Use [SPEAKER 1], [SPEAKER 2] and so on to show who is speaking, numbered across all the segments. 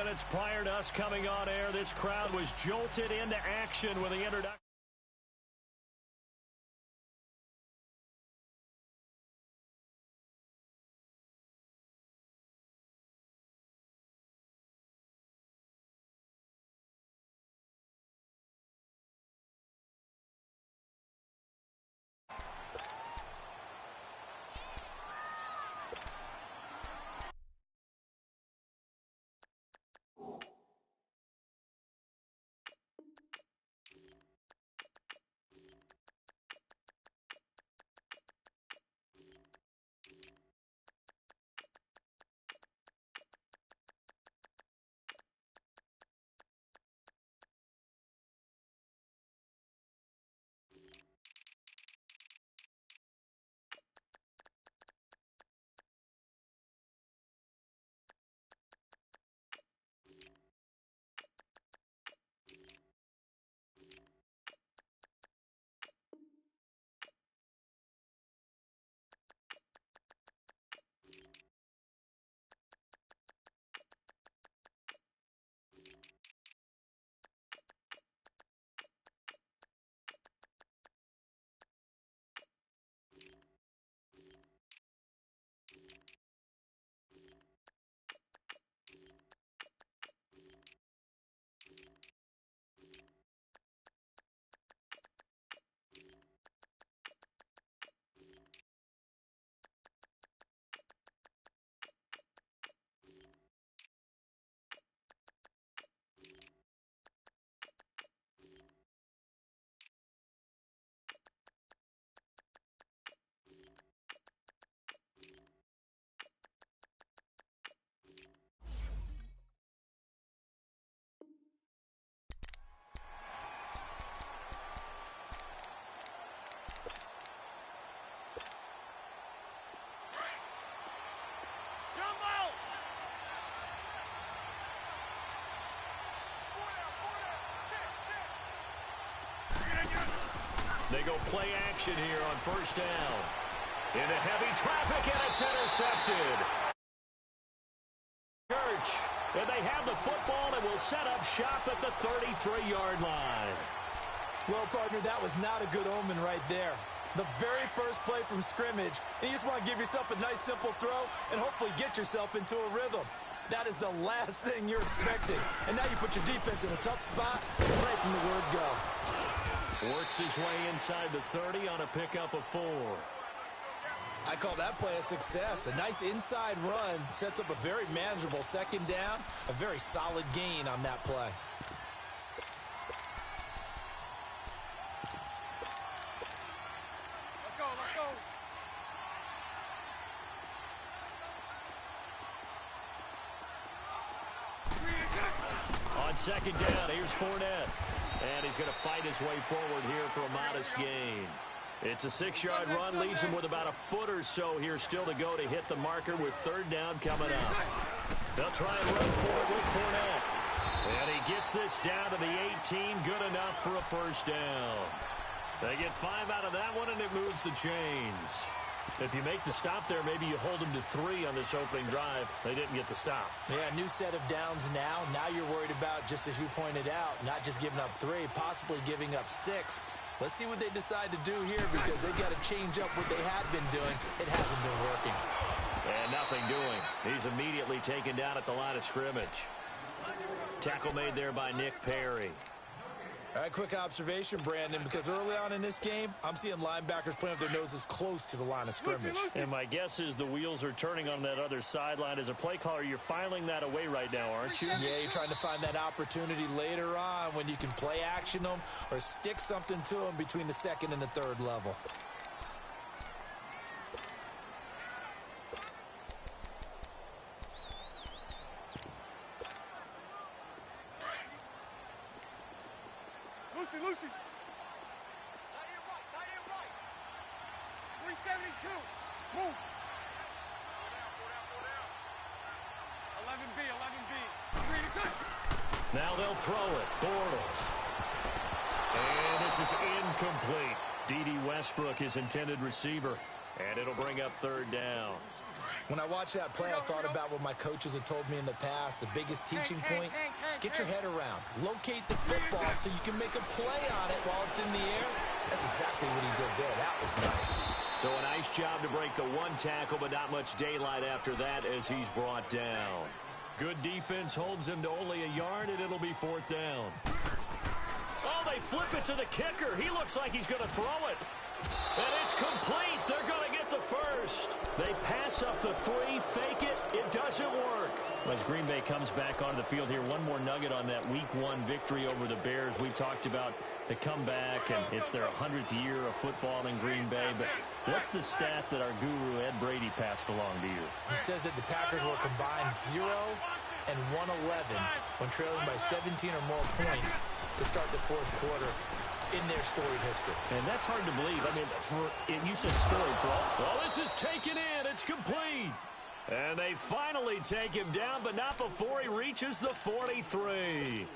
[SPEAKER 1] minutes prior to us coming on air, this crowd was jolted into action with the introduction. They go play action here on first down. Into heavy traffic, and it's intercepted. Church, and they have the football and will set up shop at the 33-yard line.
[SPEAKER 2] Well, partner, that was not a good omen right there. The very first play from scrimmage, and you just want to give yourself a nice, simple throw and hopefully get yourself into a rhythm. That is the last thing you're expecting. And now you put your defense in a tough spot right from the word go.
[SPEAKER 1] Works his way inside the 30 on a pickup of 4.
[SPEAKER 2] I call that play a success. A nice inside run sets up a very manageable second down, a very solid gain on that play.
[SPEAKER 3] Let's go, let's go.
[SPEAKER 1] On second down, here's Fournette. And he's going to fight his way forward here for a modest gain. It's a 6-yard run, leaves him with about a foot or so here still to go to hit the marker with third down coming up. They'll try and run forward with Fournette. And he gets this down to the 18, good enough for a first down. They get 5 out of that one, and it moves the chains. If you make the stop there, maybe you hold them to 3 on this opening drive. They didn't get the stop.
[SPEAKER 2] Yeah, new set of downs now. Now you're worried about, just as you pointed out, not just giving up 3, possibly giving up 6. Let's see what they decide to do here, because they've got to change up what they have been doing. It hasn't been working.
[SPEAKER 1] And nothing doing. He's immediately taken down at the line of scrimmage. Tackle made there by Nick Perry.
[SPEAKER 2] All right, quick observation, Brandon, because early on in this game, I'm seeing linebackers playing with their noses close to the line of scrimmage.
[SPEAKER 1] And my guess is the wheels are turning on that other sideline. As a play caller, you're filing that away right now, aren't you?
[SPEAKER 2] Yeah, you're trying to find that opportunity later on when you can play action them or stick something to them between the second and the third level.
[SPEAKER 3] Lucy. Tight end right. 372. Move. 11B. 3
[SPEAKER 1] Now they'll throw it. Bortles. And this is incomplete. D.D. Westbrook, his intended receiver. And it'll bring up third down.
[SPEAKER 2] When I watched that play, I thought about what my coaches had told me in the past. The biggest teaching point, get your head around. Locate the football so you can make a play on it while it's in the air. That's exactly what he did there. That was nice.
[SPEAKER 1] So a nice job to break the one tackle, but not much daylight after that as he's brought down. Good defense holds him to only a yard, and it'll be 4th down. Oh, they flip it to the kicker. He looks like he's going to throw it. And it's complete. They're going to get the first. They pass up the 3, fake it. It doesn't work. As Green Bay comes back onto the field here, one more nugget on that Week 1 victory over the Bears. We talked about the comeback, and it's their 100th year of football in Green Bay. But what's the stat that our guru Ed Brady passed along to you?
[SPEAKER 2] He says that the Packers were combined 0 and 111 when trailing by 17 or more points to start the 4th quarter in their storied history.
[SPEAKER 1] And that's hard to believe. I mean, you said storied for all. Well, this is taken in. It's complete. And they finally take him down, but not before he reaches the 43.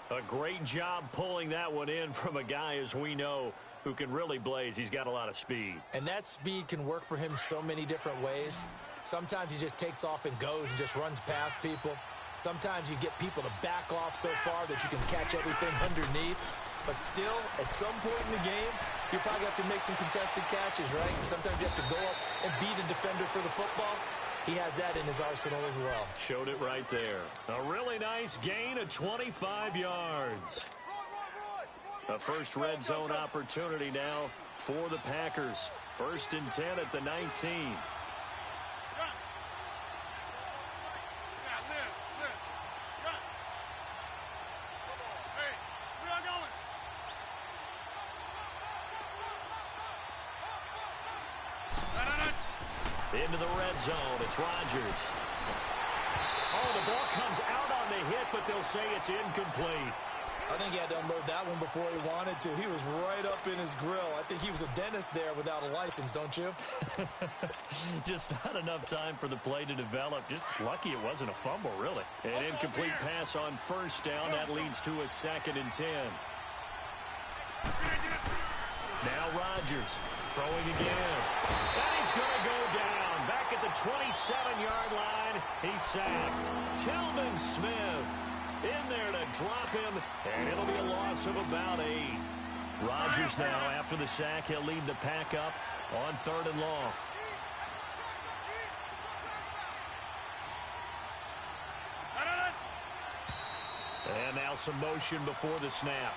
[SPEAKER 1] A great job pulling that one in from a guy, as we know, who can really blaze. He's got a lot of speed.
[SPEAKER 2] And that speed can work for him so many different ways. Sometimes he just takes off and goes and just runs past people. Sometimes you get people to back off so far that you can catch everything underneath. But still, at some point in the game, you probably have to make some contested catches, right? Sometimes you have to go up and beat a defender for the football. He has that in his arsenal as well.
[SPEAKER 1] Showed it right there. A really nice gain of 25 yards. A first red zone opportunity now for the Packers. 1st and 10 at the 19. Into the red zone. It's Rodgers. Oh, the ball comes out on the hit, but they'll say it's incomplete.
[SPEAKER 2] I think he had to unload that one before he wanted to. He was right up in his grill. I think he was a dentist there without a license, don't you?
[SPEAKER 1] Just not enough time for the play to develop. Just lucky it wasn't a fumble, really. An incomplete pass on 1st down. That leads to a 2nd and 10. Now Rodgers throwing again. And he's going to go down. Back at the 27-yard line, he's sacked. Telvin Smith in there to drop him, and it'll be a loss of about 8. Rodgers now, after the sack, he'll lead the pack up on 3rd and long. And now some motion before the snap.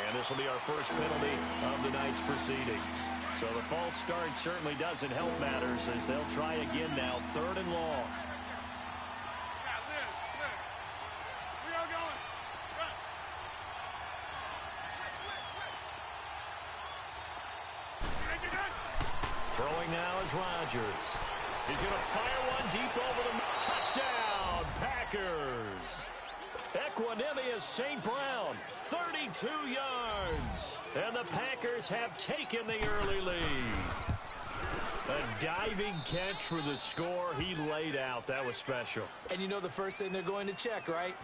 [SPEAKER 1] And this will be our first penalty of the night's proceedings. So the false start certainly doesn't help matters as they'll try again now. 3rd and long. Throwing now is Rodgers. He's going to fire one deep over the touchdown, Packers. Equanimous St. Brown, 32 yards. And the Packers have taken the early lead. A diving catch for the score. He laid out. That was special.
[SPEAKER 2] And you know the first thing they're going to check, right?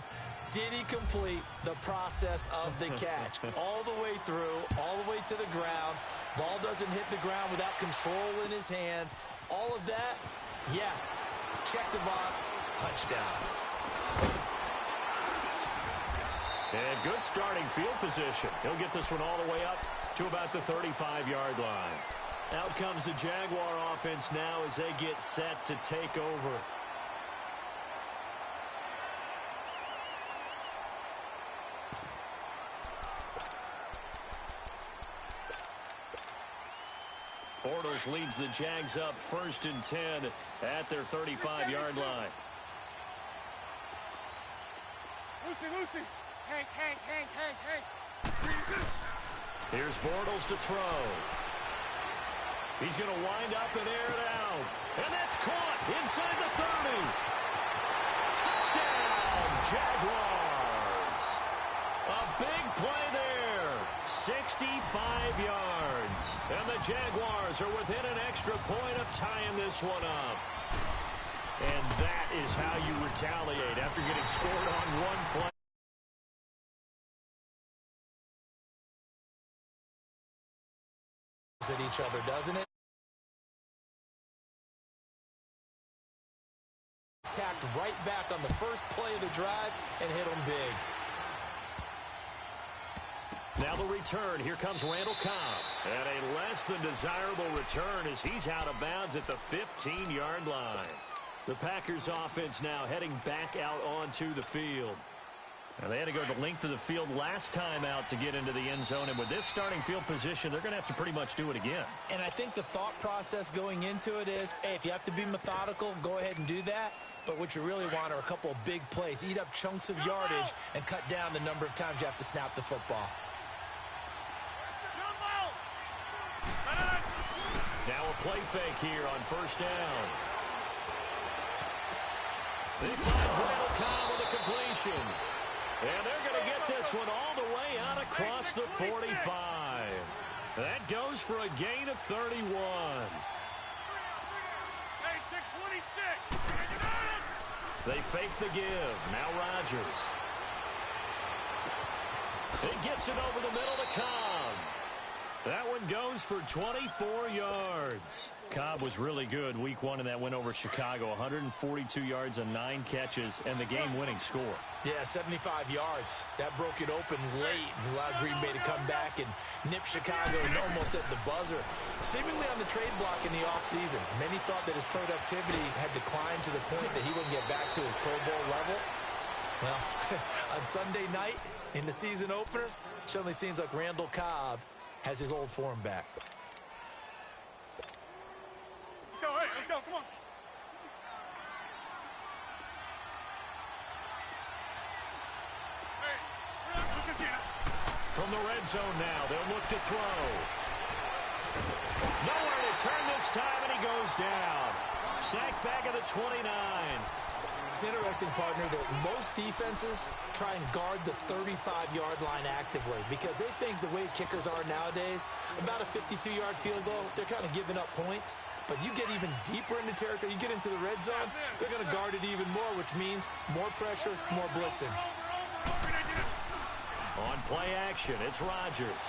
[SPEAKER 2] Did he complete the process of the catch? All the way through, all the way to the ground. Ball doesn't hit the ground without control in his hands. All of that, yes. Check the box, touchdown.
[SPEAKER 1] And good starting field position. He'll get this one all the way up to about the 35-yard line. Out comes the Jaguar offense now as they get set to take over. Bortles leads the Jags up 1st and 10 at their 35-yard line.
[SPEAKER 3] Lucy. Hank.
[SPEAKER 1] Here's Bortles to throw. He's going to wind up and air it out. And that's caught inside the 30. Touchdown, Jaguars. A big play there. 65 yards. And the Jaguars are within an extra point of tying this one up. And that is how you retaliate after getting scored on one play.
[SPEAKER 2] At each other, doesn't it? attacked right back on the first play of the drive and hit them big.
[SPEAKER 1] Now the return. Here comes Randall Cobb. And a less than desirable return as he's out of bounds at the 15-yard line. The Packers offense now heading back out onto the field. Now they had to go the length of the field last time out to get into the end zone. And with this starting field position, they're going to have to pretty much do it again.
[SPEAKER 2] And I think the thought process going into it is, hey, if you have to be methodical, go ahead and do that. But what you really want are a couple of big plays. Eat up chunks of yardage and cut down the number of times you have to snap the football.
[SPEAKER 1] Now a play fake here on first down. He finds Randall Cobb with a completion. And they're going to get this one all the way out across the 45. That goes for a gain of 31.
[SPEAKER 3] Hey, 626.
[SPEAKER 1] They fake the give. Now Rodgers. He gets it over the middle to Cobb. That one goes for 24 yards. Cobb was really good week one in that win over Chicago. 142 yards and 9 catches and the game-winning score.
[SPEAKER 2] Yeah, 75 yards. That broke it open late and allowed Green Bay to come back and nip Chicago almost at the buzzer. Seemingly on the trade block in the offseason. Many thought that his productivity had declined to the point that he wouldn't get back to his Pro Bowl level. Well, on Sunday night in the season opener, certainly seems like Randall Cobb has his old form back.
[SPEAKER 3] Let's go, hey, let's go, come on.
[SPEAKER 1] From the red zone now, they'll look to throw. Nowhere to turn this time, and he goes down. Sacked back at the 29.
[SPEAKER 2] It's interesting, partner, that most defenses try and guard the 35-yard line actively because they think the way kickers are nowadays, about a 52-yard field goal, they're kind of giving up points. But you get even deeper into territory, you get into the red zone, they're going to guard it even more, which means more pressure, more blitzing.
[SPEAKER 1] On play action, it's Rodgers.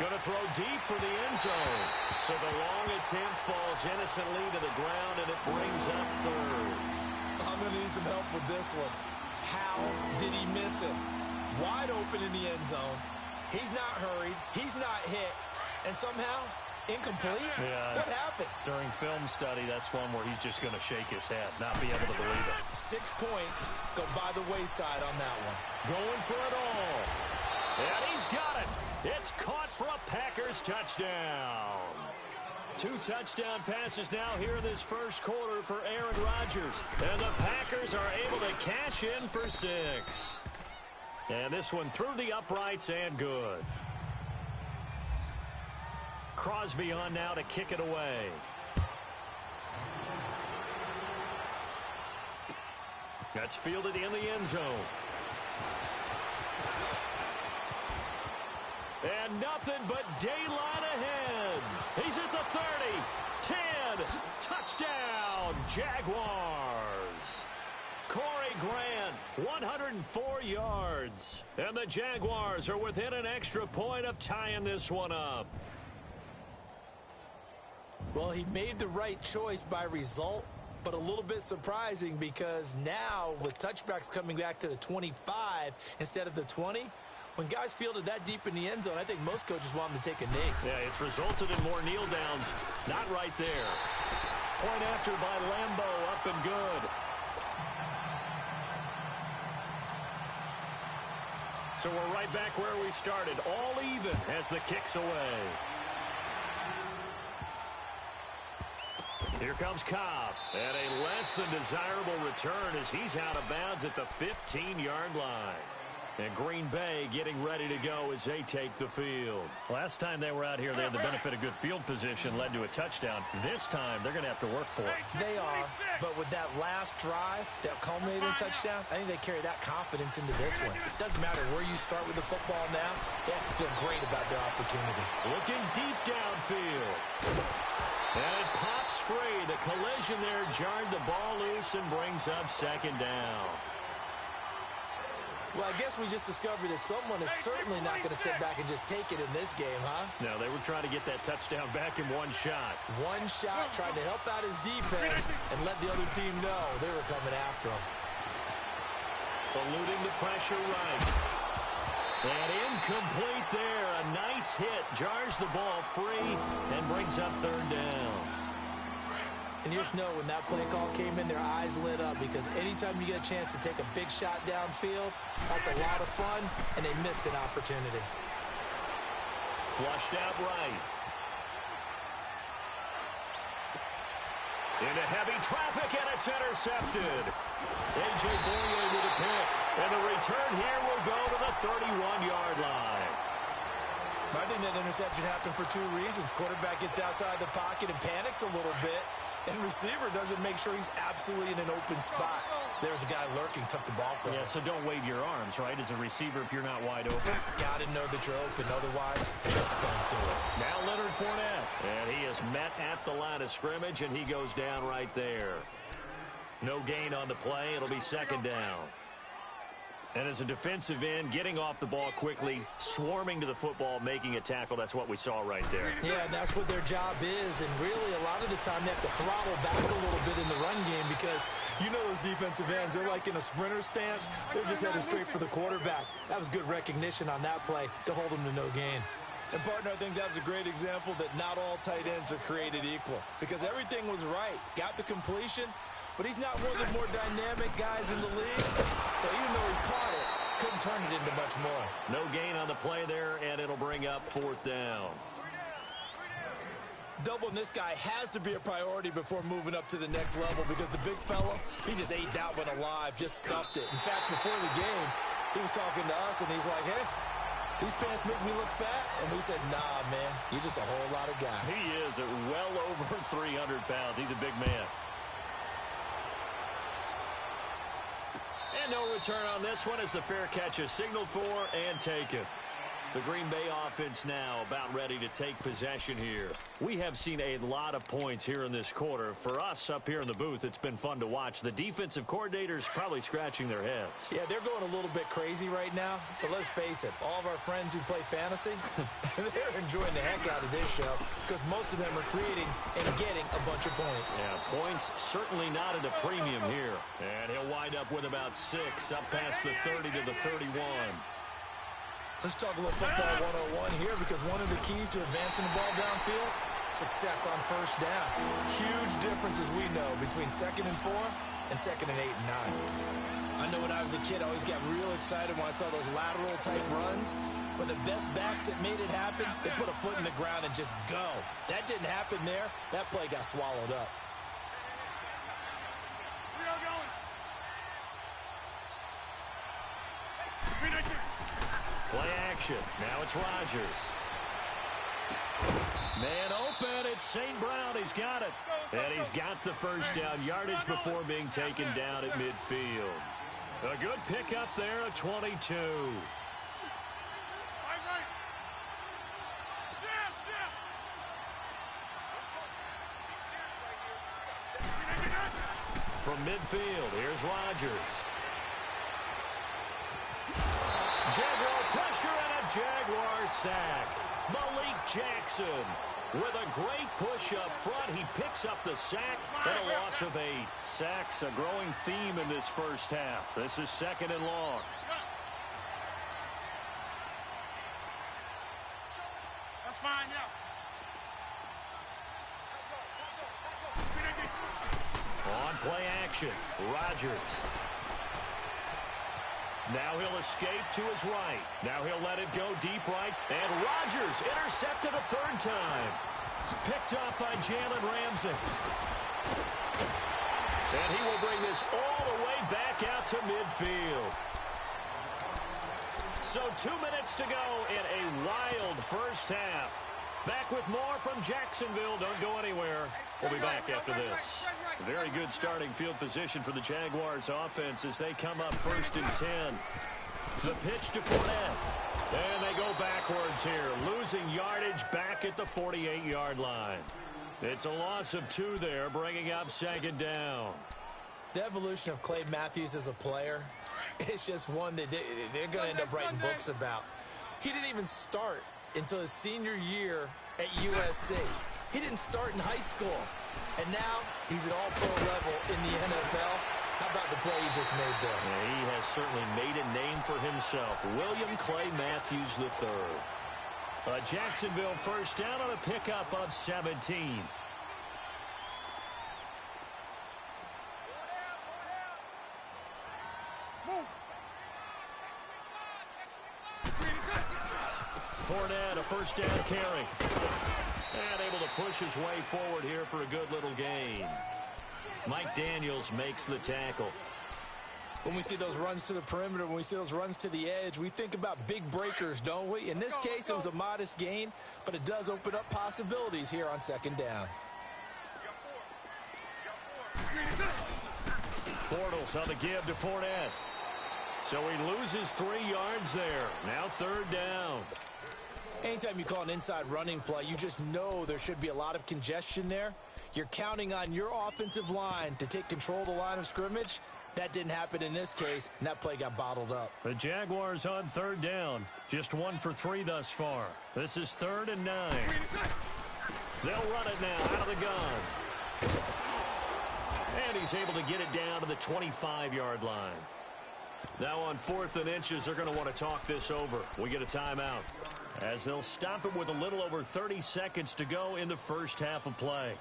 [SPEAKER 1] Going to throw deep for the end zone. So the long attempt falls innocently to the ground, and it brings up third.
[SPEAKER 2] I'm going to need some help with this one. How did he miss him? Wide open in the end zone. He's not hurried. He's not hit. And somehow, incomplete?
[SPEAKER 1] Yeah.
[SPEAKER 2] What happened?
[SPEAKER 1] During film study, that's one where he's just going to shake his head, not be able to believe it.
[SPEAKER 2] 6 points go by the wayside on that one.
[SPEAKER 1] Going for it all. And he's got it. It's caught for a Packers touchdown. 2 touchdown passes now here in this first quarter for Aaron Rodgers. And the Packers are able to cash in for 6. And this one through the uprights and good. Crosby on now to kick it away. That's fielded in the end zone. And nothing but daylight ahead. He's at the 30, 10, touchdown, Jaguars. Corey Grant, 104 yards. And the Jaguars are within an extra point of tying this one up.
[SPEAKER 2] Well, he made the right choice by result, but a little bit surprising because now with touchbacks coming back to the 25 instead of the 20, when guys fielded that deep in the end zone, I think most coaches want them to take a knee.
[SPEAKER 1] Yeah, it's resulted in more kneel downs. Not right there. Point after by Lambeau, up and good. So we're right back where we started, all even as the kick's away. Here comes Cobb, and a less than desirable return as he's out of bounds at the 15-yard line. And Green Bay getting ready to go as they take the field. Last time they were out here, they had the benefit of good field position, led to a touchdown. This time, they're going to have to work for it.
[SPEAKER 2] They are, but with that last drive, that culminating touchdown, I think they carry that confidence into this one. It doesn't matter where you start with the football now, they have to feel great about their opportunity.
[SPEAKER 1] Looking deep downfield. And it pops free. The collision there jarred the ball loose and brings up second down.
[SPEAKER 2] Well, I guess we just discovered that someone is certainly not going to sit back and just take it in this game, huh?
[SPEAKER 1] No, they were trying to get that touchdown back in one shot.
[SPEAKER 2] One shot, trying to help out his defense and let the other team know they were coming after him.
[SPEAKER 1] Eluding the pressure right. And incomplete there. A nice hit. Jars the ball free and brings up third down.
[SPEAKER 2] And you just know when that play call came in, their eyes lit up because anytime you get a chance to take a big shot downfield, that's a lot of fun, and they missed an opportunity.
[SPEAKER 1] Flushed out right. Into heavy traffic, and it's intercepted. A.J. Boyer with a pick. And the return here will go to the 31-yard line.
[SPEAKER 2] I think that interception happened for two reasons. Quarterback gets outside the pocket and panics a little bit, and receiver doesn't make sure he's absolutely in an open spot. So there's a guy lurking, took the ball from him.
[SPEAKER 1] Yeah, so don't wave your arms, right, as a receiver if you're not wide open.
[SPEAKER 2] Got to know that you're open. Otherwise, just don't do it.
[SPEAKER 1] Now Leonard Fournette. And he is met at the line of scrimmage, and he goes down right there. No gain on the play. It'll be second down. And as a defensive end, getting off the ball quickly, swarming to the football, making a tackle, that's what we saw right there.
[SPEAKER 2] Yeah, and that's what their job is. And really, a lot of the time, they have to throttle back a little bit in the run game because you know those defensive ends, they're like in a sprinter stance. They're just headed straight for the quarterback. That was good recognition on that play to hold them to no gain. And, partner, I think that was a great example that not all tight ends are created equal because everything was right. Got the completion, but he's not one of the more dynamic guys in the league. So even though he caught it, couldn't turn it into much more.
[SPEAKER 1] No gain on the play there, and it'll bring up fourth down.
[SPEAKER 2] Doubling this guy has to be a priority before moving up to the next level because the big fella, he just ate that one alive, just stuffed it. In fact, before the game, he was talking to us, and he's like, hey, these pants make me look fat. And we said, nah, man, you're just a whole lot of guy.
[SPEAKER 1] He is at well over 300 pounds. He's a big man. And no return on this one as the fair catch is signaled for and taken. The Green Bay offense now about ready to take possession here. We have seen a lot of points here in this quarter. For us up here in the booth, it's been fun to watch. The defensive coordinators probably scratching their heads.
[SPEAKER 2] Yeah, they're going a little bit crazy right now. But let's face it, all of our friends who play fantasy, they're enjoying the heck out of this show because most of them are creating and getting a bunch of points.
[SPEAKER 1] Yeah, points certainly not at a premium here. And he'll wind up with about 6 up past the 30 to the 31.
[SPEAKER 2] Let's talk a little football 101 here because one of the keys to advancing the ball downfield, success on first down. Huge difference, as we know, between 2nd and 4 and 2nd and 8 and 9. I know when I was a kid, I always got real excited when I saw those lateral-type runs. But the best backs that made it happen, they put a foot in the ground and just go. That didn't happen there. That play got swallowed up.
[SPEAKER 3] We are going.
[SPEAKER 1] Play action. Now it's Rodgers. Man open. It's St. Brown. He's got it. And he's got the first down yardage before being taken down at midfield. A good pickup there at 22. From midfield, here's Rodgers. Jaguar pressure and a Jaguar sack. Malik Jackson with a great push up front. He picks up the sack and a loss of 8. Sacks a growing theme in this first half. This is 2nd and long.
[SPEAKER 3] That's fine, yeah.
[SPEAKER 1] On play action, Rodgers. Now he'll escape to his right. Now he'll let it go deep right. And Rodgers intercepted a 3rd time. Picked up by Jalen Ramsey. And he will bring this all the way back out to midfield. So 2 minutes to go in a wild first half. Back with more from Jacksonville. Don't go anywhere. We'll be back after this. Very good starting field position for the Jaguars offense as they come up 1st and 10. The pitch to Fournette. And they go backwards here, losing yardage back at the 48-yard line. It's a loss of 2 there, bringing up 2nd down.
[SPEAKER 2] The evolution of Clay Matthews as a player, It's just one that they're going to end up writing books about. He didn't even start until his senior year at USC. He didn't start in high school. And now he's at all-pro level in the NFL. How about the play he just made there?
[SPEAKER 1] Yeah, he has certainly made a name for himself. William Clay Matthews III. A Jacksonville first down on a pickup of 17. Fournette, a first down carry. And able to push his way forward here for a good little gain. Mike Daniels makes the tackle.
[SPEAKER 2] When we see those runs to the perimeter, when we see those runs to the edge, we think about big breakers, don't we? In this case, it was a modest gain, but it does open up possibilities here on second down.
[SPEAKER 1] Bortles on the give to Fournette. So he loses 3 yards there. Now third down.
[SPEAKER 2] Anytime you call an inside running play, you just know there should be a lot of congestion there. You're counting on your offensive line to take control of the line of scrimmage. That didn't happen in this case, and that play got bottled up.
[SPEAKER 1] The Jaguars on third down. Just 1 for 3 thus far. This is 3rd and 9. They'll run it now out of the gun. And he's able to get it down to the 25-yard line. Now on 4th and inches, they're going to want to talk this over. We get a timeout, as they'll stop it with a little over 30 seconds to go in the first half of play.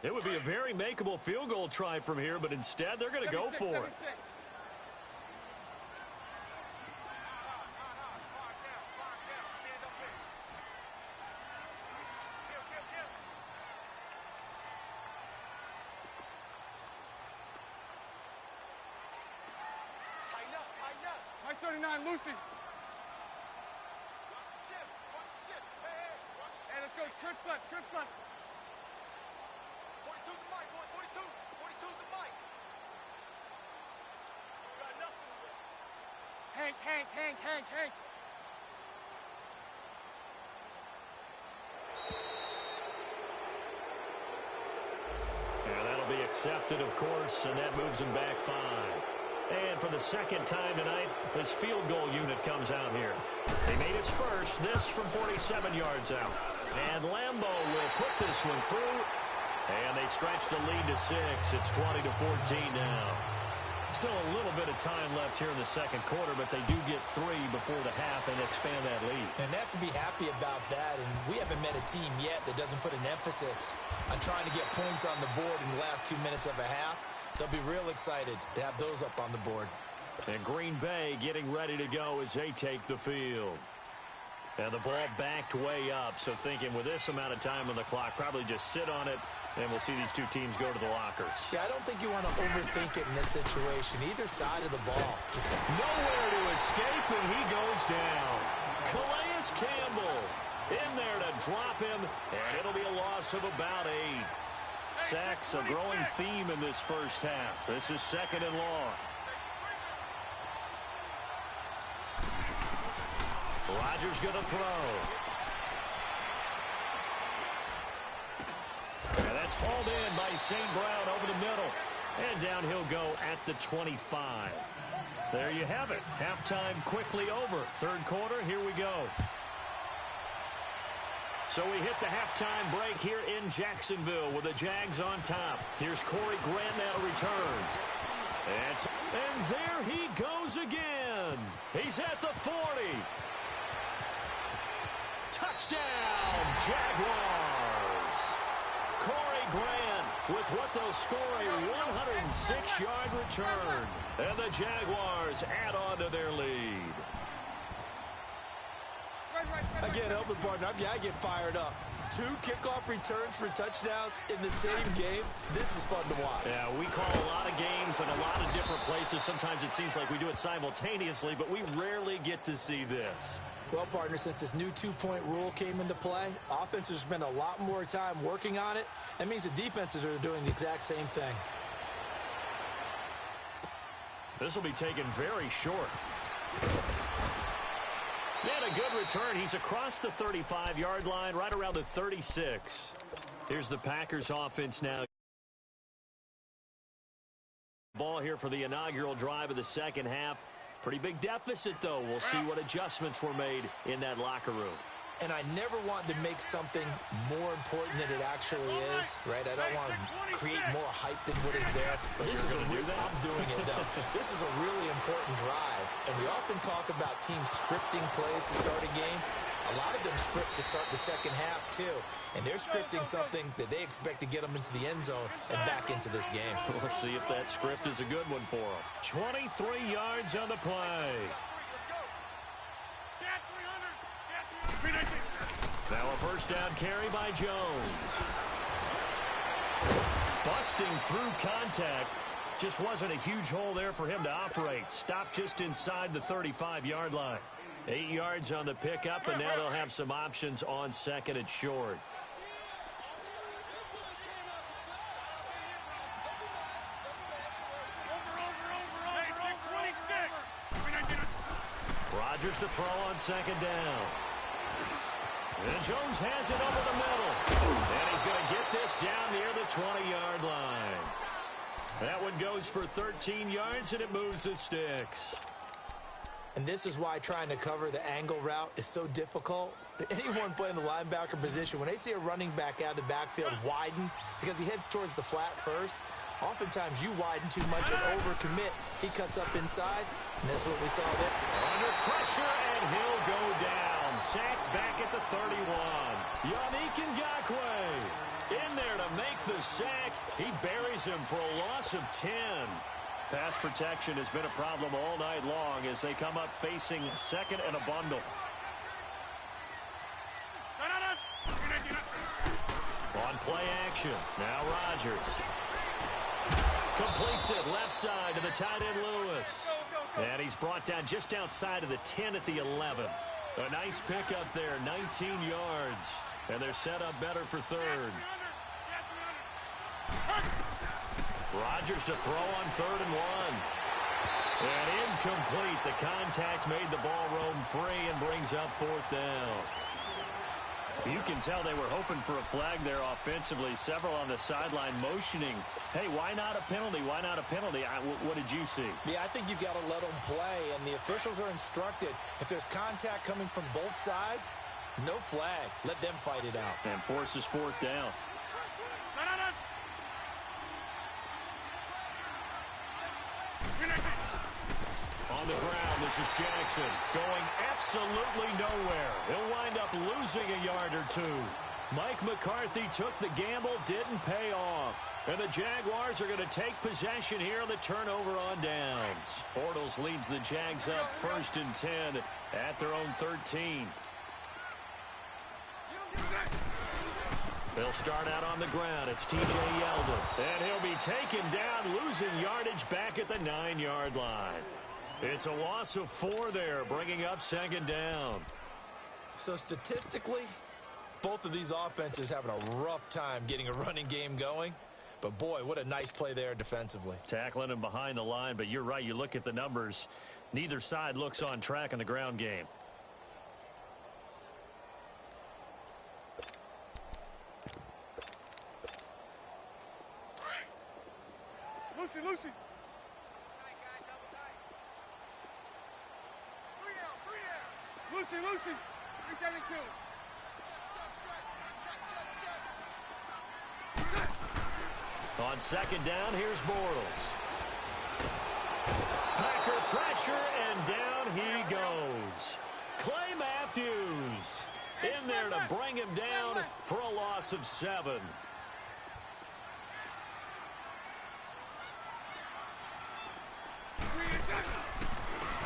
[SPEAKER 1] It would be a very makeable field goal try from here, but instead they're going to go for it.
[SPEAKER 3] Mike 39, Lucy. Hey, let's go. Trips left, trips left.
[SPEAKER 4] 42's the mic, boys. 42. 42's the mic. We got nothing to win.
[SPEAKER 3] Hank.
[SPEAKER 1] Yeah, that'll be accepted, of course, and that moves him back 5. And for the second time tonight, this field goal unit comes out here. They made his first, this from 47 yards out. And Lambeau will put this one through. And they stretch the lead to 6. It's 20-14 now. Still a little bit of time left here in the second quarter, but they do get 3 before the half and expand that lead.
[SPEAKER 2] And they have to be happy about that, and we haven't met a team yet that doesn't put an emphasis on trying to get points on the board in the last 2 minutes of a half. They'll be real excited to have those up on the board.
[SPEAKER 1] And Green Bay getting ready to go as they take the field. And the ball backed way up, so thinking with this amount of time on the clock, probably just sit on it, and we'll see these two teams go to the lockers.
[SPEAKER 2] Yeah, I don't think you want to overthink it in this situation. Either side of the ball. Just
[SPEAKER 1] nowhere to escape, and he goes down. Calais Campbell in there to drop him, and it'll be a loss of about 8. Sacks, a growing theme in this first half. This is 2nd and long. Rodgers going to throw. And that's hauled in by St. Brown over the middle. And down he'll go at the 25. There you have it. Halftime quickly over. Third quarter, here we go. So we hit the halftime break here in Jacksonville with the Jags on top. Here's Corey Grant now to return. And there he goes again. He's at the 40. Touchdown, Jaguars. Corey Grant with what they'll score a 106-yard return. And the Jaguars add on to their lead.
[SPEAKER 2] again, Elvin partner, I get fired up. 2 kickoff returns for touchdowns in the same game. This is fun to watch.
[SPEAKER 1] Yeah, we call a lot of games in a lot of different places. Sometimes it seems like we do it simultaneously, but we rarely get to see this.
[SPEAKER 2] Well, partner, since this new 2-point rule came into play, offenses spend a lot more time working on it. That means the defenses are doing the exact same thing.
[SPEAKER 1] This will be taken very short. good return. He's across the 35-yard line, right around the 36. Here's the Packers offense now. Ball here for the inaugural drive of the second half. Pretty big deficit, though. We'll see what adjustments were made in that locker room.
[SPEAKER 2] And I never want to make something more important than it actually is, right? I don't want to create more hype than what is there. But this is I'm doing it, though. This is a really important drive. And we often talk about teams scripting plays to start a game. A lot of them script to start the second half, too. And they're scripting something that they expect to get them into the end zone and back into this game.
[SPEAKER 1] We'll see if that script is a good one for them. 23 yards on the play. Now a first down carry by Jones. Busting through contact. Just wasn't a huge hole there for him to operate. Stopped just inside the 35-yard line. 8 yards on the pickup, and now they'll have some options on second and short. Rodgers to throw on second down. And Jones has it over the middle. And he's going to get this down near the 20-yard line. That one goes for 13 yards, and it moves the sticks.
[SPEAKER 2] And this is why trying to cover the angle route is so difficult. Anyone playing the linebacker position, when they see a running back out of the backfield widen because he heads towards the flat first, oftentimes you widen too much and overcommit. He cuts up inside, and that's what we saw there.
[SPEAKER 1] Under pressure, and he'll go down. Sacked back at the 31. Yannick Ngakoue in there to make the sack. He buries him for a loss of 10. Pass protection has been a problem all night long as they come up facing second and a bundle. On play action, now Rodgers. Completes it left side to the tight end Lewis. And he's brought down just outside of the 10 at the 11. A nice pickup there, 19 yards. And they're set up better for third. Rodgers to throw on 3rd and 1. And incomplete. The contact made the ball roam free and brings up 4th down. You can tell they were hoping for a flag there offensively. Several on the sideline motioning. Hey, why not a penalty? Why not a penalty? What did you see?
[SPEAKER 2] Yeah, I think you've got to let them play, and the officials are instructed. If there's contact coming from both sides, no flag. Let them fight it out.
[SPEAKER 1] And forces 4th down. On the ground, this is Jackson going absolutely nowhere. He'll wind up losing a yard or two. Mike McCarthy took the gamble, didn't pay off. And the Jaguars are going to take possession here on the turnover on downs. Bortles leads the Jags up 1st and 10 at their own 13. They'll start out on the ground. It's T.J. Yeldon. And he'll be taken down, losing yardage back at the 9-yard line. It's a loss of 4 there, bringing up 2nd down.
[SPEAKER 2] So statistically, both of these offenses having a rough time getting a running game going. But, boy, what a nice play there defensively.
[SPEAKER 1] Tackling him behind the line, but you're right. You look at the numbers. Neither side looks on track in the ground game.
[SPEAKER 3] Lucy. Lucy. 372.
[SPEAKER 1] On 2nd down, here's Bortles. Packer pressure, and down he goes. Clay Matthews in there to bring him down for a loss of 7.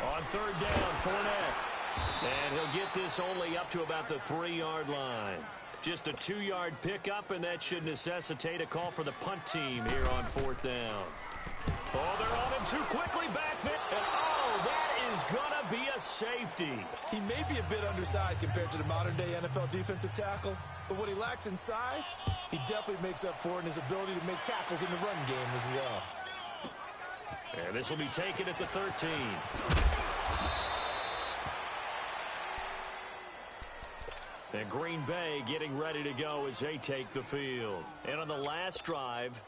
[SPEAKER 1] On 3rd down, Fournette. And he'll get this only up to about the 3-yard line. Just a 2-yard pickup, and that should necessitate a call for the punt team here on 4th down. Oh, they're on him too quickly back there. And, that is going to be a safety.
[SPEAKER 2] He may be a bit undersized compared to the modern-day NFL defensive tackle, but what he lacks in size, he definitely makes up for in his ability to make tackles in the run game as well.
[SPEAKER 1] And this will be taken at the 13. And Green Bay getting ready to go as they take the field. And on the last drive,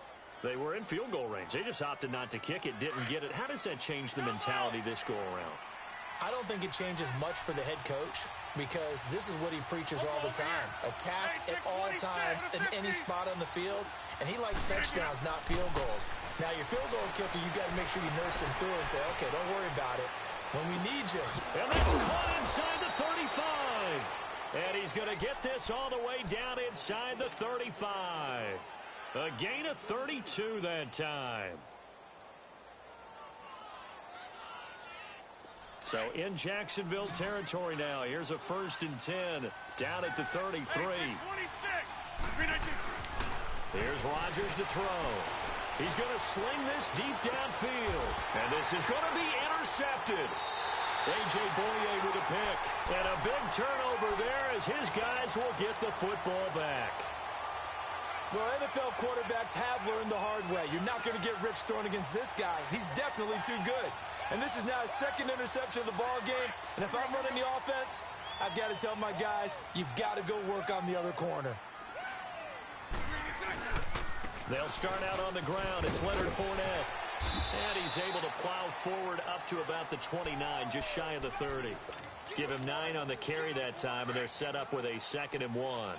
[SPEAKER 1] they were in field goal range. They just opted not to kick it, didn't get it. How does that change the mentality this go around?
[SPEAKER 2] I don't think it changes much for the head coach because this is what he preaches all the time. Attack at all times in any spot on the field, and he likes touchdowns, not field goals. Now, your field goal kicker, you got to make sure you nurse him through and say, okay, don't worry about it. When we need you.
[SPEAKER 1] And that's caught inside the 35. And he's going to get this all the way down inside the 35. A gain of 32 that time. So in Jacksonville territory now. Here's a 1st and 10 down at the 33.
[SPEAKER 3] 26.
[SPEAKER 1] Here's Rodgers to throw. He's going to sling this deep downfield. And this is going to be intercepted. A.J. Boye with a pick. And a big turnover there as his guys will get the football back.
[SPEAKER 2] Well, NFL quarterbacks have learned the hard way. You're not going to get rich throwing against this guy. He's definitely too good. And this is now his 2nd interception of the ball game. And if I'm running the offense, I've got to tell my guys, you've got to go work on the other corner.
[SPEAKER 1] They'll start out on the ground. It's Leonard Fournette. And he's able to plow forward up to about the 29, just shy of the 30. Give him 9 on the carry that time, and they're set up with a 2nd and 1.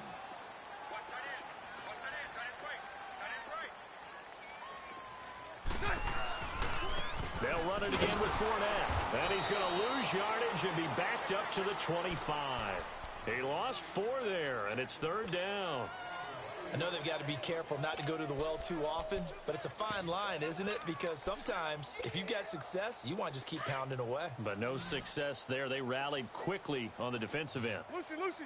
[SPEAKER 1] They'll run it again with Fournette. And he's going to lose yardage and be backed up to the 25. He lost 4 there, and it's 3rd down.
[SPEAKER 2] I know they've got to be careful not to go to the well too often, but it's a fine line, isn't it? Because sometimes, if you got success, you want to just keep pounding away.
[SPEAKER 1] But no success there. They rallied quickly on the defensive end.
[SPEAKER 3] Lucy.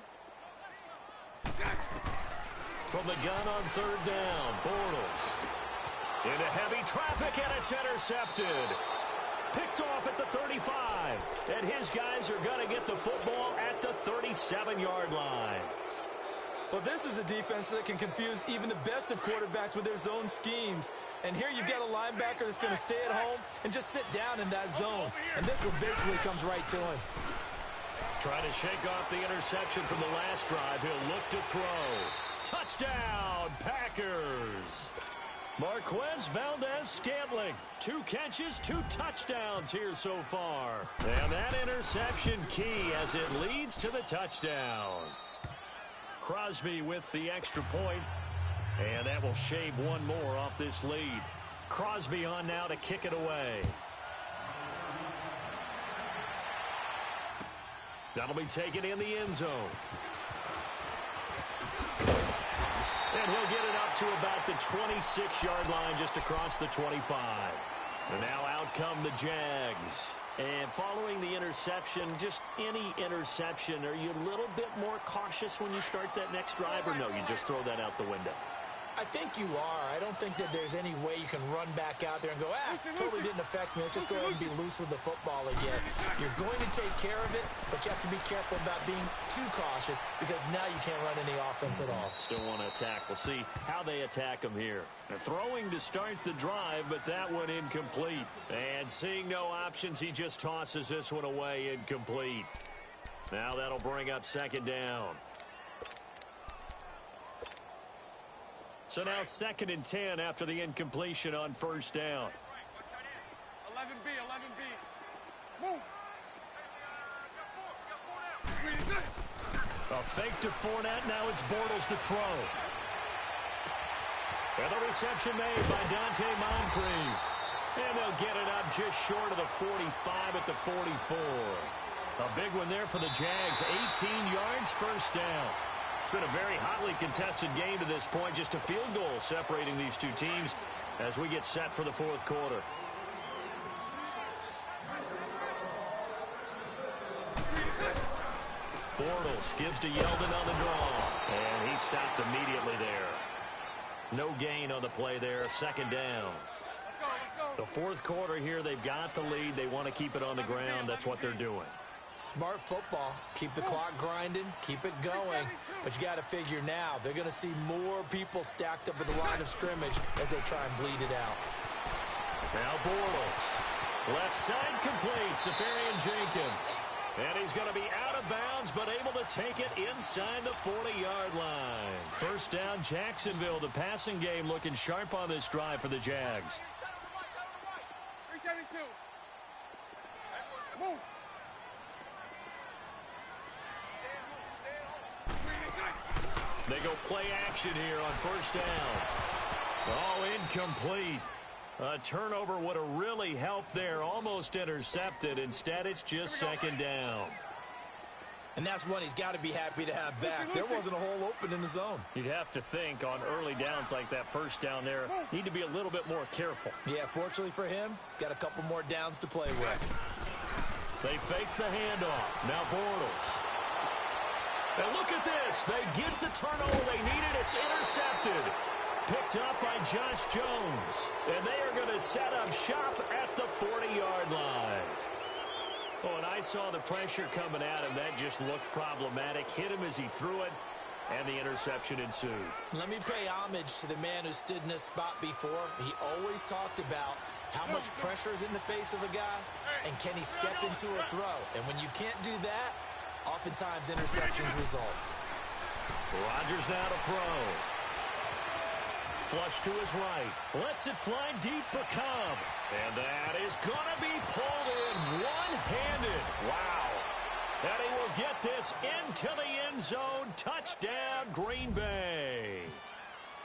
[SPEAKER 1] From the gun on 3rd down, Bortles. Into heavy traffic, and it's intercepted. Picked off at the 35. And his guys are going to get the football at the 37-yard line.
[SPEAKER 2] Well, this is a defense that can confuse even the best of quarterbacks with their zone schemes. And here you've got a linebacker that's going to stay at home and just sit down in that zone. And this one basically comes right to him.
[SPEAKER 1] Trying to shake off the interception from the last drive. He'll look to throw. Touchdown, Packers. Marquez Valdez-Scantling. 2 catches, 2 touchdowns here so far. And that interception key as it leads to the touchdown. Crosby with the extra point, and that will shave 1 more off this lead. Crosby on now to kick it away. That'll be taken in the end zone. And he'll get it up to about the 26-yard line, just across the 25. And now out come the Jags. And following the interception, just any interception, are you a little bit more cautious when you start that next drive, or no, you just throw that out the window?
[SPEAKER 2] I think you are. I don't think that there's any way you can run back out there and go, totally didn't affect me. Let's just go ahead and be loose with the football again. You're going to take care of it, but you have to be careful about being too cautious because now you can't run any offense at all.
[SPEAKER 1] Still want to attack. We'll see how they attack him here. They're throwing to start the drive, but that one incomplete. And seeing no options, he just tosses this one away incomplete. Now that'll bring up 2nd down. So now 2nd and 10 after the incompletion on 1st down.
[SPEAKER 3] 11B. Move.
[SPEAKER 1] A fake to Fournette. Now it's Bortles to throw. And the reception made by Dante Moncrief. And they'll get it up just short of the 45 at the 44. A big one there for the Jags. 18 yards, 1st down. It's been a very hotly contested game to this point. Just a field goal separating these two teams as we get set for the 4th quarter. Bortles gives to Yeldon on the draw. And he stopped immediately there. No gain on the play there. 2nd down.
[SPEAKER 3] Let's go.
[SPEAKER 1] The 4th quarter here, they've got the lead. They want to keep it on the ground. That's what they're doing.
[SPEAKER 2] Smart football. Keep the clock grinding. Keep it going. But you got to figure now, they're going to see more people stacked up at the line of scrimmage as they try and bleed it out.
[SPEAKER 1] Now Bortles. Left side complete. Safarian Jenkins. And he's going to be out of bounds, but able to take it inside the 40-yard line. First down, Jacksonville. The passing game looking sharp on this drive for the Jags.
[SPEAKER 3] 372. Move.
[SPEAKER 1] They go play action here on first down. Oh, incomplete. A turnover would have really helped there. Almost intercepted. Instead, it's just second down.
[SPEAKER 2] And that's one he's got to be happy to have back. There wasn't a hole open in the zone.
[SPEAKER 1] You'd have to think on early downs like that first down there, need to be a little bit more careful.
[SPEAKER 2] Yeah, fortunately for him, got a couple more downs to play with.
[SPEAKER 1] They fake the handoff. Now Bortles. And look at this. They get the turnover they needed. It's intercepted. Picked up by Josh Jones. And they are going to set up shop at the 40-yard line. Oh, and I saw the pressure coming at him. That just looked problematic. Hit him as he threw it, and the interception ensued.
[SPEAKER 2] Let me pay homage to the man who stood in this spot before. He always talked about how much pressure is in the face of a guy, and can he step into a throw. And when you can't do that, oftentimes interceptions result.
[SPEAKER 1] Rodgers now to throw. Flush to his right. Lets it fly deep for Cobb. And that is going to be pulled in one-handed. Wow. And he will get this into the end zone. Touchdown, Green Bay.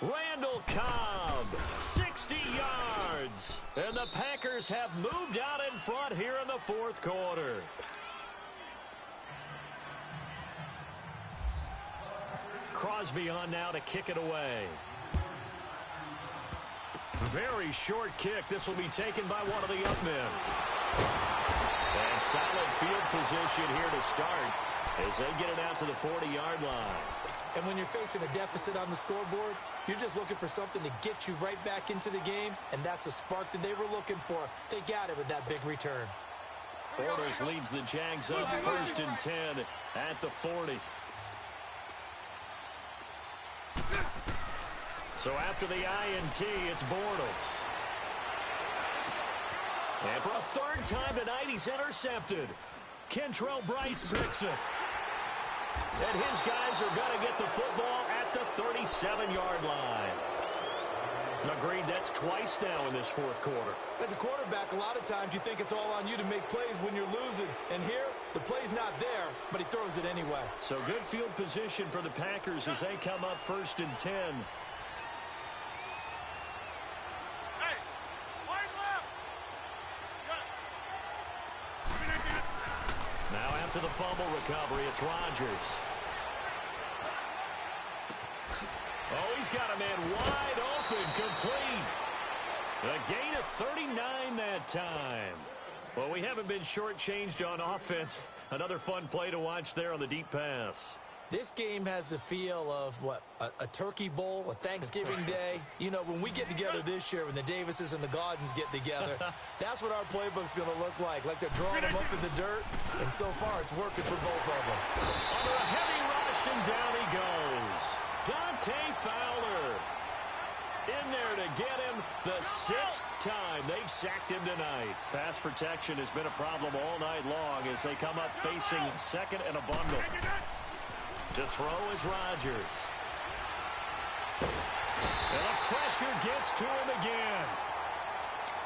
[SPEAKER 1] Randall Cobb, 60 yards. And the Packers have moved out in front here in the fourth quarter. Crosby on now to kick it away. Very short kick. This will be taken by one of the up men. And solid field position here to start as they get it out to the 40-yard line.
[SPEAKER 2] And when you're facing a deficit on the scoreboard, you're just looking for something to get you right back into the game, and that's the spark that they were looking for. They got it with that big return.
[SPEAKER 1] Bortles leads the Jags up first and 10 at the 40. So after the INT, it's Bortles. And for a third time tonight, he's intercepted. Kentrell Brice picks it. And his guys are going to get the football at the 37-yard line. Agreed, that's twice now in this fourth quarter.
[SPEAKER 2] As a quarterback, a lot of times you think it's all on you to make plays when you're losing. And here, the play's not there, but he throws it anyway.
[SPEAKER 1] So good field position for the Packers as they come up first and 10. Now after the fumble recovery, it's Rodgers. Oh, he's got a man wide open, complete. A gain of 39 that time. Well, we haven't been shortchanged on offense. Another fun play to watch there on the deep pass.
[SPEAKER 2] This game has the feel of, what, a turkey bowl, a Thanksgiving day. You know, when we get together this year, when the Davises and the Gaudens get together, that's what our playbook's going to look like they're drawing them up in the dirt, and so far it's working for both of them.
[SPEAKER 1] Under a heavy rush, and down he goes. Dante Fowler in there to get him the sixth time they've sacked him tonight. Pass protection has been a problem all night long as they come up facing second and a bundle. To throw is Rodgers. And the pressure gets to him again.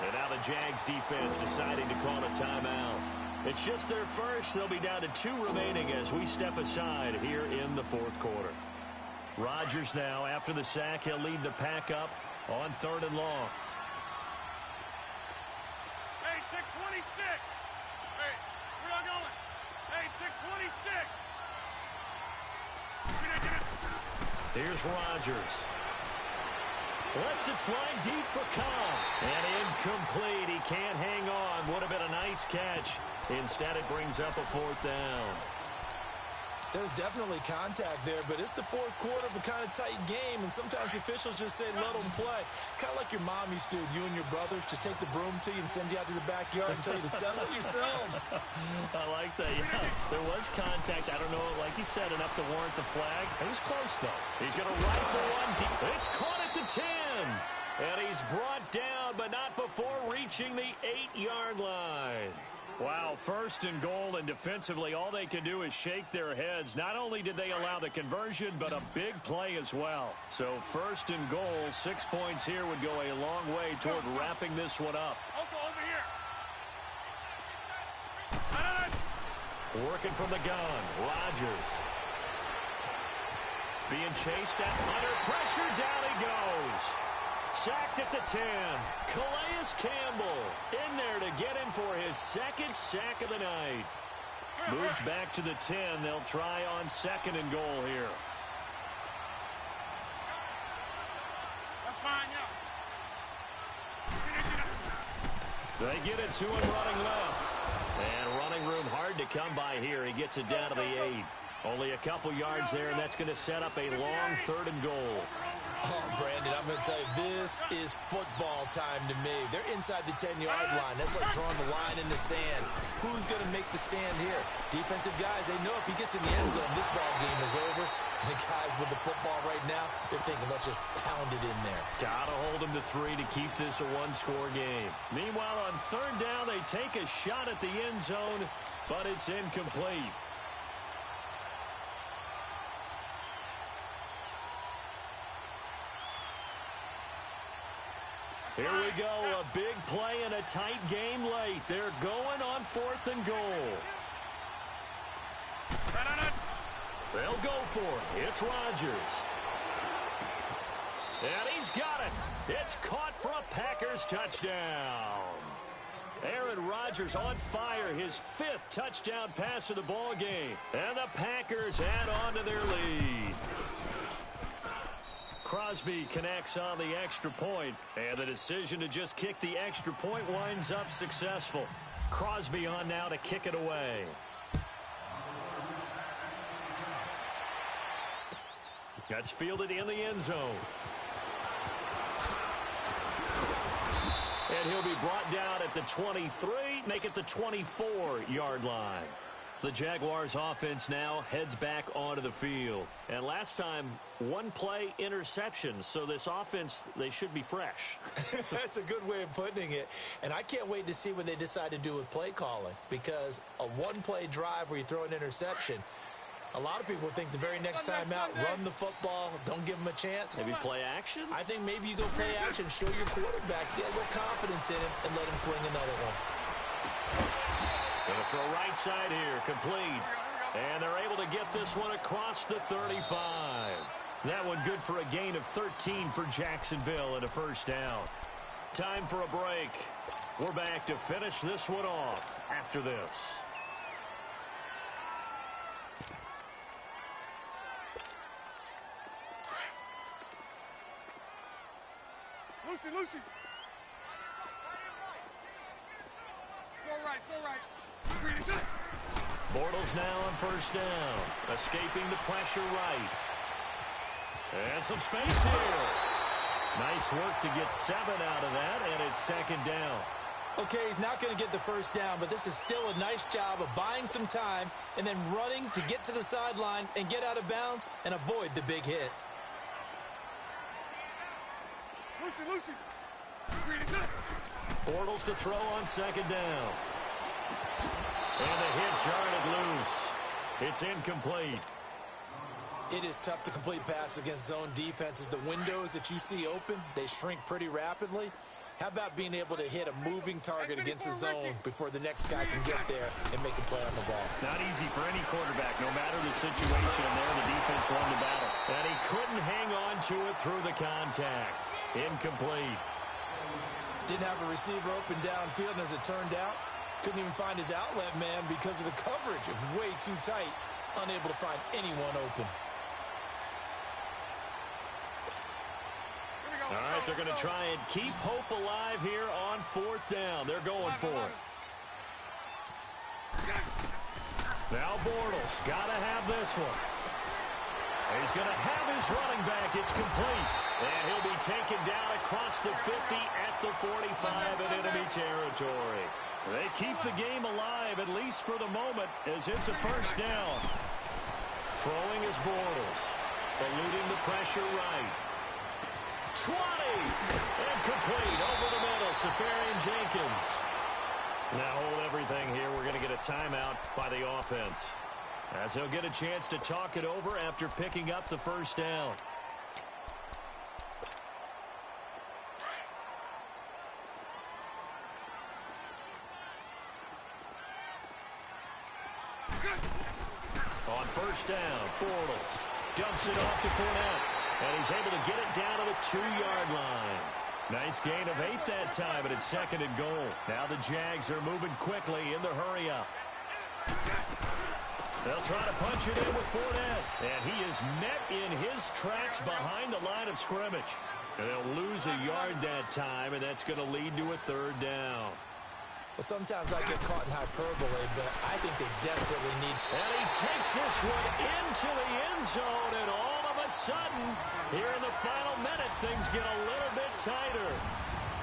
[SPEAKER 1] And now the Jags defense deciding to call a timeout. It's just their first. They'll be down to 2 remaining as we step aside here in the fourth quarter. Rodgers now, after the sack, he'll lead the pack up on 3rd and long.
[SPEAKER 3] Hey, check 26. Hey, where y'all going? Hey, check 26.
[SPEAKER 1] Here's Rodgers. Lets it fly deep for Cobb. And incomplete. He can't hang on. Would have been a nice catch. Instead, it brings up a 4th down.
[SPEAKER 2] There's definitely contact there, but it's the fourth quarter of a kind of tight game, and sometimes the officials just say, let them play. Kind of like your mom used to, you and your brothers, just take the broom to you and send you out to the backyard and tell you to settle it yourselves.
[SPEAKER 1] I like that, yeah. There was contact. I don't know, like he said, enough to warrant the flag. It was close, though. He's going to rifle one deep. It's caught at the 10. And he's brought down, but not before reaching the 8-yard line. Wow, first and goal, and defensively, all they can do is shake their heads. Not only did they allow the conversion, but a big play as well. So first and goal, 6 points here would go a long way toward wrapping this one up.
[SPEAKER 3] Over here.
[SPEAKER 1] Working from the gun, Rodgers. Being chased at under pressure, down he goes. Sacked at the 10. Calais Campbell in there to get him for his second sack of the night. Moved back to the 10. They'll try on second and goal here.
[SPEAKER 3] That's fine, yeah.
[SPEAKER 1] They get it to him running left. And running room hard to come by here. He gets it down to the 8. Only a couple yards there, and that's going to set up a long third and goal.
[SPEAKER 2] Oh, Brandon, I'm going to tell you, this is football time to me. They're inside the 10-yard line. That's like drawing the line in the sand. Who's going to make the stand here? Defensive guys, they know if he gets in the end zone, this ball game is over. And the guys with the football right now, they're thinking, let's just pound it in there.
[SPEAKER 1] Got to hold him to 3 to keep this a one-score game. Meanwhile, on third down, they take a shot at the end zone, but it's incomplete. Here we go, a big play and a tight game late. They're going on fourth and goal. They'll go for it. It's Rodgers. And he's got it. It's caught for a Packers touchdown. Aaron Rodgers on fire, his 5th touchdown pass of the ball game. And the Packers add on to their lead. Crosby connects on the extra point, and the decision to just kick the extra point winds up successful. Crosby on now to kick it away. That's fielded in the end zone. And he'll be brought down at the 23, make it the 24-yard line. The Jaguars offense now heads back onto the field. And last time, one play interception. So this offense, they should be fresh.
[SPEAKER 2] That's a good way of putting it. And I can't wait to see what they decide to do with play calling. Because a one-play drive where you throw an interception, a lot of people think the very next time out, run the football, don't give them a chance.
[SPEAKER 1] Maybe play action?
[SPEAKER 2] I think maybe you go play action, show your quarterback, get a little confidence in him, and let him fling another one.
[SPEAKER 1] Going to throw right side here, complete. And they're able to get this one across the 35. That one good for a gain of 13 for Jacksonville and a first down. Time for a break. We're back to finish this one off after this.
[SPEAKER 3] Lucy. So right.
[SPEAKER 1] Bortles now on first down. Escaping the pressure right. And some space here. Nice work to get 7 out of that, and it's second down.
[SPEAKER 2] Okay, he's not going to get the first down, but this is still a nice job of buying some time and then running to get to the sideline and get out of bounds and avoid the big hit.
[SPEAKER 3] Lucy.
[SPEAKER 1] Bortles to throw on second down. And the hit jarred it loose. It's incomplete.
[SPEAKER 2] It is tough to complete passes against zone defenses. The windows that you see open, they shrink pretty rapidly. How about being able to hit a moving target against the zone before the next guy can get there and make a play on the ball?
[SPEAKER 1] Not easy for any quarterback, no matter the situation. There, the defense won the battle. And he couldn't hang on to it through the contact. Incomplete.
[SPEAKER 2] Didn't have a receiver open downfield, and as it turned out, couldn't even find his outlet man because of the coverage. It was way too tight, unable to find anyone open.
[SPEAKER 1] All right, they're going to try and keep hope alive here on fourth down. They're going for it. Now Bortles got to have this one. He's going to have his running back. It's complete. And he'll be taken down across the 50 at the 45 in enemy territory. They keep the game alive, at least for the moment, as it's a first down. Throwing is Bortles. Eluding the pressure right. 20! And complete over the middle. Safarian Jenkins. Now hold everything here. We're going to get a timeout by the offense, as he'll get a chance to talk it over after picking up the first down. On first down, Bortles dumps it off to Fournette, and he's able to get it down to the 2-yard line. Nice gain of 8 that time, and it's 2nd and goal. Now the Jags are moving quickly in the hurry-up. They'll try to punch it in with Fournette, and he is met in his tracks behind the line of scrimmage. And they'll lose a yard that time, and that's going to lead to a 3rd down.
[SPEAKER 2] Well, sometimes I get caught in hyperbole, but I think they desperately need...
[SPEAKER 1] And he takes this one into the end zone, and all of a sudden, here in the final minute, things get a little bit tighter.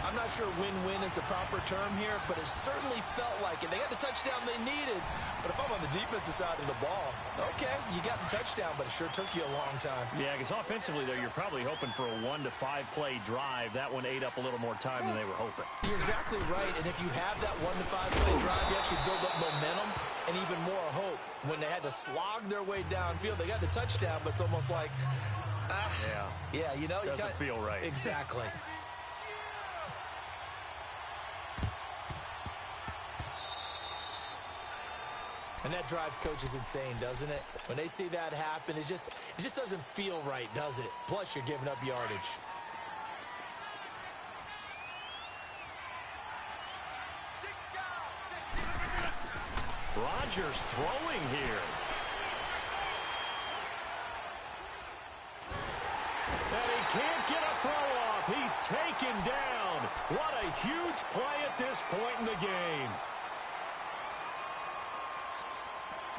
[SPEAKER 2] I'm not sure win-win is the proper term here, but it certainly felt like it. They got the touchdown they needed, but if I'm on the defensive side of the ball, okay, you got the touchdown, but it sure took you a long time.
[SPEAKER 1] Yeah, because offensively there, you're probably hoping for a 1 to 5 play drive. That one ate up a little more time than they were hoping.
[SPEAKER 2] You're exactly right, and if you have that 1 to 5 play drive, you actually build up momentum and even more hope. When they had to slog their way downfield, they got the touchdown, but it's almost like, yeah, you know,
[SPEAKER 1] doesn't feel right.
[SPEAKER 2] Exactly. And that drives coaches insane, doesn't it? When they see that happen, it just doesn't feel right, does it? Plus, you're giving up yardage.
[SPEAKER 1] Rodgers throwing here. And he can't get a throw off. He's taken down. What a huge play at this point in the game.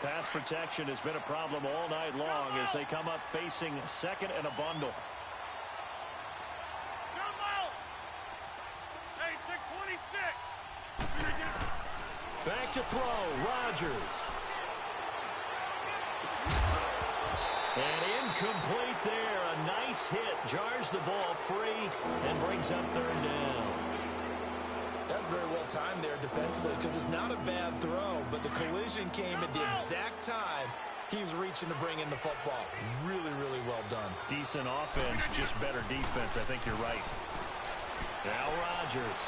[SPEAKER 1] Pass protection has been a problem all night long as they come up facing 2nd and a bundle.
[SPEAKER 3] Hey, check 26.
[SPEAKER 1] Back to throw, Rodgers. And incomplete there. A nice hit. Jars the ball free and brings up 3rd down.
[SPEAKER 2] That's very well timed there defensively because it's not a bad throw, but the collision came at the exact time he was reaching to bring in the football. Really, really well done.
[SPEAKER 1] Decent offense, just better defense. I think you're right. Now Rodgers.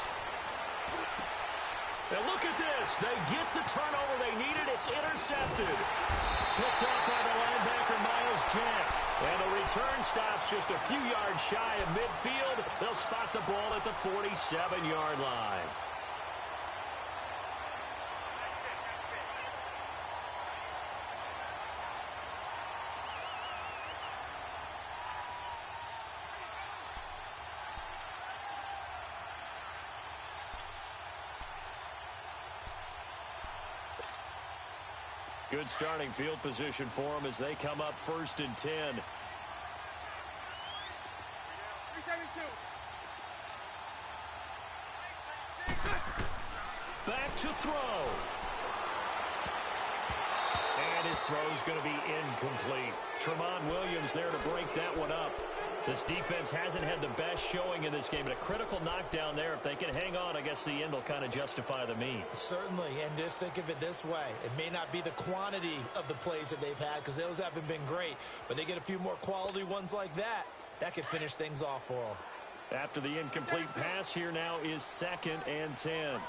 [SPEAKER 1] And look at this. They get the turnover they needed. It's intercepted. Picked up by the linebacker, Miles Jack. And the return stops just a few yards shy of midfield. They'll spot the ball at the 47-yard line. Good starting field position for them as they come up 1st and 10.
[SPEAKER 3] 372.
[SPEAKER 1] Back to throw. And his throw's going to be incomplete. Tramon Williams there to break that one up. This defense hasn't had the best showing in this game, but a critical knockdown there. If they can hang on, I guess the end will kind of justify the means.
[SPEAKER 2] Certainly, and just think of it this way. It may not be the quantity of the plays that they've had because those haven't been great, but they get a few more quality ones like that. That could finish things off for them.
[SPEAKER 1] After the incomplete pass, here now is 2nd and 10.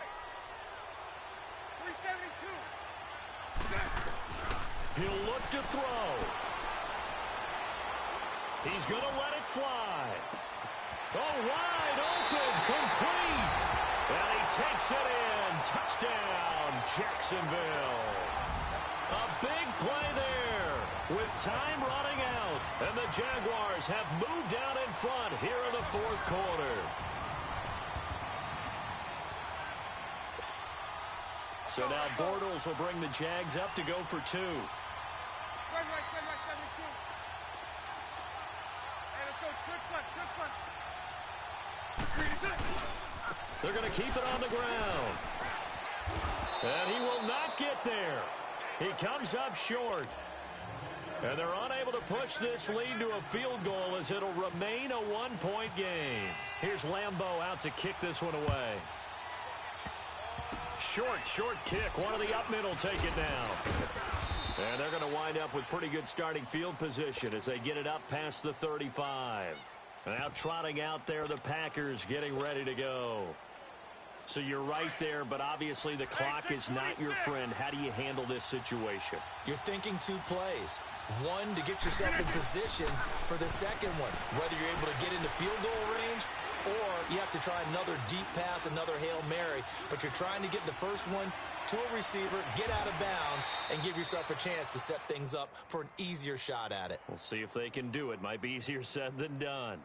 [SPEAKER 3] 372.
[SPEAKER 1] He'll look to throw. He's going to let it fly. Oh, wide open, complete. And he takes it in. Touchdown, Jacksonville. A big play there with time running out. And the Jaguars have moved out in front here in the 4th quarter. So now Bortles will bring the Jags up to go for 2.
[SPEAKER 3] Spread right, 72. Hey, let's go, trick front.
[SPEAKER 1] They're going to keep it on the ground. And he will not get there. He comes up short. And they're unable to push this lead to a field goal as it'll remain a 1-point game. Here's Lambeau out to kick this one away. short kick. One of the up middle take it now. And they're going to wind up with pretty good starting field position as they get it up past the 35. Now trotting out there, the Packers getting ready to go. So you're right there, but obviously the clock is not your friend. How do you handle this situation?
[SPEAKER 2] You're thinking two plays. One, to get yourself in position for the second one, whether you're able to get into field goal range or you have to try another deep pass, another Hail Mary. But you're trying to get the first one to a receiver, get out of bounds, and give yourself a chance to set things up for an easier shot at it.
[SPEAKER 1] We'll see if they can do it. Might be easier said than done.